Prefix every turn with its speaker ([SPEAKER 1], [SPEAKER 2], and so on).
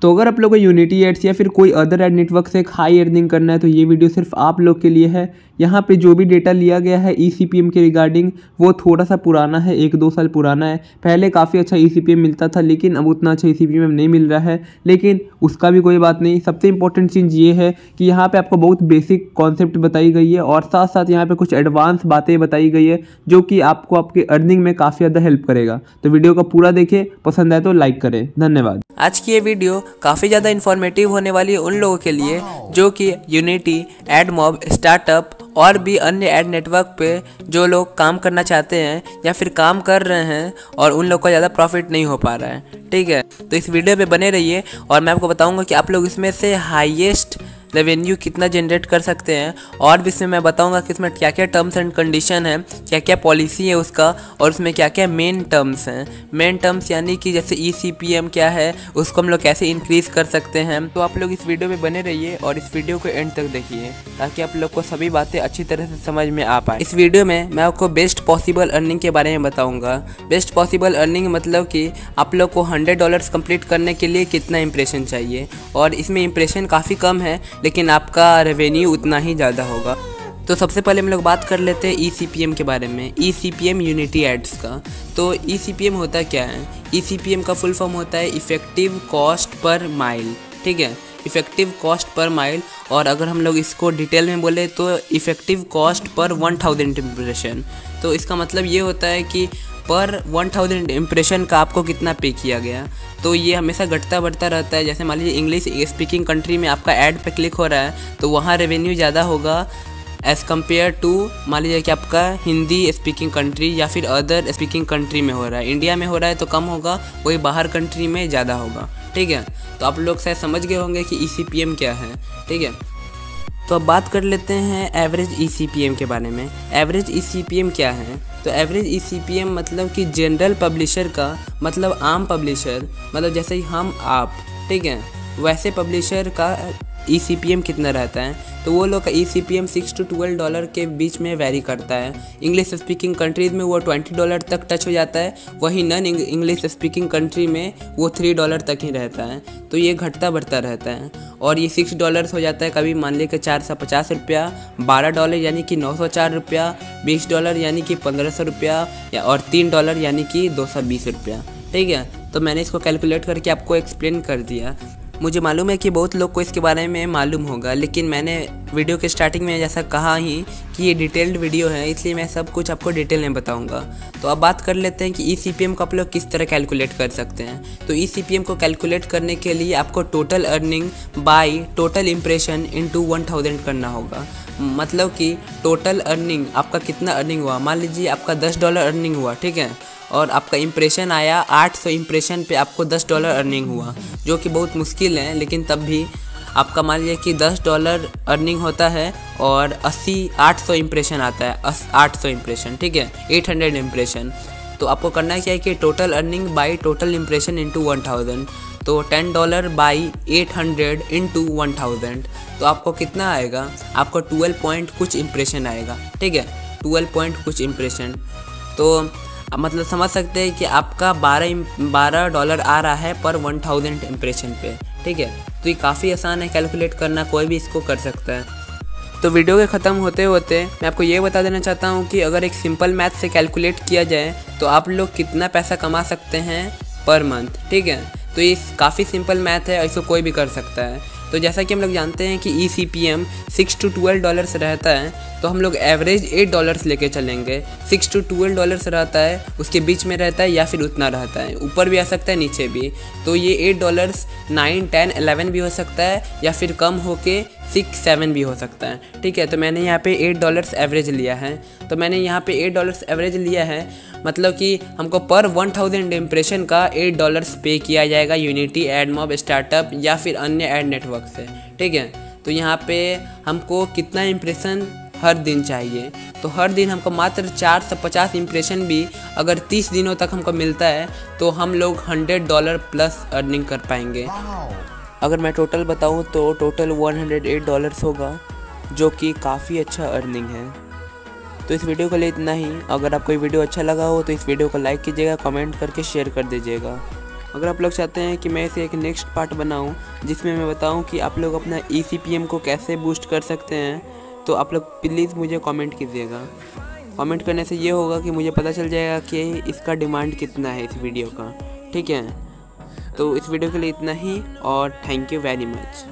[SPEAKER 1] तो अगर आप लोगों को यूनिटी एड्स या फिर कोई अदर एड नेटवर्क से एक हाई अर्निंग करना है तो ये वीडियो सिर्फ आप लोग के लिए है। यहाँ पे जो भी डेटा लिया गया है ECPM के रिगार्डिंग वो थोड़ा सा पुराना है, 1-2 साल पुराना है। पहले काफ़ी अच्छा ECPM मिलता था लेकिन अब उतना अच्छा ECPM नहीं मिल रहा है, लेकिन उसका भी कोई बात नहीं। सबसे इंपॉर्टेंट चीज़ ये है कि यहाँ पे आपको बहुत बेसिक कॉन्सेप्ट बताई गई है और साथ साथ यहाँ पे कुछ एडवांस बातें बताई गई है जो कि आपको आपके अर्निंग में काफ़ी ज़्यादा हेल्प करेगा। तो वीडियो को पूरा देखें, पसंद आए तो लाइक करें। धन्यवाद।
[SPEAKER 2] आज की ये वीडियो काफ़ी ज़्यादा इन्फॉर्मेटिव होने वाली है उन लोगों के लिए जो कि यूनिटी, एडमॉब, स्टार्टअप और भी अन्य एड नेटवर्क पे जो लोग काम करना चाहते हैं या फिर काम कर रहे हैं और उन लोग का ज़्यादा प्रॉफिट नहीं हो पा रहा है। ठीक है, तो इस वीडियो पे बने रहिए और मैं आपको बताऊंगा कि आप लोग इसमें से हाईएस्ट रेवेन्यू कितना जनरेट कर सकते हैं और भी इसमें मैं बताऊंगा कि इसमें क्या क्या टर्म्स एंड कंडीशन है, क्या क्या पॉलिसी है उसका और उसमें क्या क्या मेन टर्म्स हैं। मेन टर्म्स यानी कि जैसे ECPM क्या है, उसको हम लोग कैसे इंक्रीज़ कर सकते हैं। तो आप लोग इस वीडियो में बने रहिए और इस वीडियो को एंड तक देखिए ताकि आप लोग को सभी बातें अच्छी तरह से समझ में आ पाए। इस वीडियो में मैं आपको बेस्ट पॉसिबल अर्निंग के बारे में बताऊँगा। बेस्ट पॉसिबल अर्निंग मतलब कि आप लोग को $100 कंप्लीट करने के लिए कितना इंप्रेशन चाहिए, और इसमें इंप्रेशन काफ़ी कम है लेकिन आपका रेवेन्यू उतना ही ज़्यादा होगा। तो सबसे पहले हम लोग बात कर लेते हैं ECPM के बारे में, ECPM यूनिटी एड्स का। तो ECPM होता क्या है? ECPM का फुल फॉर्म होता है इफ़ेक्टिव कॉस्ट पर माइल। ठीक है, इफ़ेक्टिव कॉस्ट पर माइल, और अगर हम लोग इसको डिटेल में बोले तो इफ़ेक्टिव कॉस्ट पर 1000 इम्प्रेशन। तो इसका मतलब ये होता है कि पर 1000 इम्प्रेशन का आपको कितना पे किया गया। तो ये हमेशा घटता बढ़ता रहता है। जैसे मान लीजिए इंग्लिश स्पीकिंग कंट्री में आपका ऐड पे क्लिक हो रहा है तो वहाँ रेवेन्यू ज़्यादा होगा एज़ कम्पेयर टू मान लीजिए कि आपका हिंदी स्पीकिंग कंट्री या फिर अदर स्पीकिंग कंट्री में हो रहा है। इंडिया में हो रहा है तो कम होगा, वही बाहर कंट्री में ज़्यादा होगा। ठीक है, तो आप लोग शायद समझ गए होंगे कि ECPM क्या है। ठीक है, तो अब बात कर लेते हैं एवरेज ECPM के बारे में। एवरेज ECPM क्या है? तो एवरेज ECPM मतलब कि जनरल पब्लिशर का मतलब आम पब्लिशर, मतलब जैसे ही हम आप, ठीक है, वैसे पब्लिशर का ECPM कितना रहता है। तो वो लोग का ECPM $6 to $12 के बीच में वेरी करता है। इंग्लिश स्पीकिंग कंट्रीज़ में वो $20 तक टच हो जाता है, वहीं नॉन इंग्लिश स्पीकिंग कंट्री में वो $3 तक ही रहता है। तो ये घटता बढ़ता रहता है और ये $6 हो जाता है कभी मान लीजिए कि $450, $12 यानी कि $904, $20 यानी कि $1500 या और $3 यानी कि $220। ठीक है, तो मैंने इसको कैलकुलेट करके आपको एक्सप्लेन कर दिया। मुझे मालूम है कि बहुत लोग को इसके बारे में मालूम होगा, लेकिन मैंने वीडियो के स्टार्टिंग में जैसा कहा ही कि ये डिटेल्ड वीडियो है, इसलिए मैं सब कुछ आपको डिटेल में बताऊंगा। तो अब बात कर लेते हैं कि ECPM को आप लोग किस तरह कैलकुलेट कर सकते हैं। तो ECPM को कैलकुलेट करने के लिए आपको total earning by total impression into 1000 करना होगा। मतलब कि टोटल अर्निंग आपका कितना अर्निंग हुआ। मान लीजिए आपका $10 अर्निंग हुआ, ठीक है, और आपका इम्प्रेशन आया 800 इम्प्रेशन पे आपको $10 अर्निंग हुआ, जो कि बहुत मुश्किल है, लेकिन तब भी आपका मान लीजिए कि $10 अर्निंग होता है और 800 इम्प्रेशन आता है, 800 इम्प्रेशन, ठीक है, 800 इम्प्रेशन। तो आपको करना क्या है कि total earning by total impression into 1000, तो $10 बाई 800 इंटू 1000, तो आपको कितना आएगा? आपको 12 पॉइंट कुछ इम्प्रेशन आएगा। ठीक है, 12 पॉइंट कुछ इम्प्रेशन। तो मतलब समझ सकते हैं कि आपका $12 आ रहा है पर 1000 इम्प्रेशन पे। ठीक है, तो ये काफ़ी आसान है कैलकुलेट करना, कोई भी इसको कर सकता है। तो वीडियो के ख़त्म होते होते मैं आपको ये बता देना चाहता हूँ कि अगर एक सिंपल मैथ से कैलकुलेट किया जाए तो आप लोग कितना पैसा कमा सकते हैं पर मंथ। ठीक है, तो ये काफ़ी सिंपल मैथ है, इसको कोई भी कर सकता है। तो जैसा कि हम लोग जानते हैं कि ECPM $6 to $12 रहता है, तो हम लोग एवरेज $8 लेके चलेंगे। $6 to $12 रहता है, उसके बीच में रहता है या फिर उतना रहता है, ऊपर भी आ सकता है नीचे भी। तो ये $8 9, 10, 11 भी हो सकता है या फिर कम होके 6, 7 भी हो सकता है। ठीक है, तो मैंने यहाँ पे $8 एवरेज लिया है। तो मैंने यहाँ पे $8 एवरेज लिया है, मतलब कि हमको पर 1000 इम्प्रेशन का $8 पे किया जाएगा यूनिटी, एडमॉब, स्टार्टअप या फिर अन्य एड नेटवर्क से। ठीक है, तो यहाँ पे हमको कितना इम्प्रेशन हर दिन चाहिए, तो हर दिन हमको मात्र 450 इम्प्रेशन भी अगर 30 दिनों तक हमको मिलता है तो हम लोग $100 प्लस अर्निंग कर पाएंगे। अगर मैं टोटल बताऊँ तो टोटल $108 होगा, जो कि काफ़ी अच्छा अर्निंग है। तो इस वीडियो के लिए इतना ही। अगर आपको ये वीडियो अच्छा लगा हो तो इस वीडियो को लाइक कीजिएगा, कमेंट करके शेयर कर दीजिएगा। अगर आप लोग चाहते हैं कि मैं इसे एक नेक्स्ट पार्ट बनाऊं जिसमें मैं बताऊं कि आप लोग अपना ECPM को कैसे बूस्ट कर सकते हैं, तो आप लोग प्लीज़ मुझे कमेंट कीजिएगा। कमेंट करने से ये होगा कि मुझे पता चल जाएगा कि इसका डिमांड कितना है इस वीडियो का। ठीक है, तो इस वीडियो के लिए इतना ही और थैंक यू वेरी मच।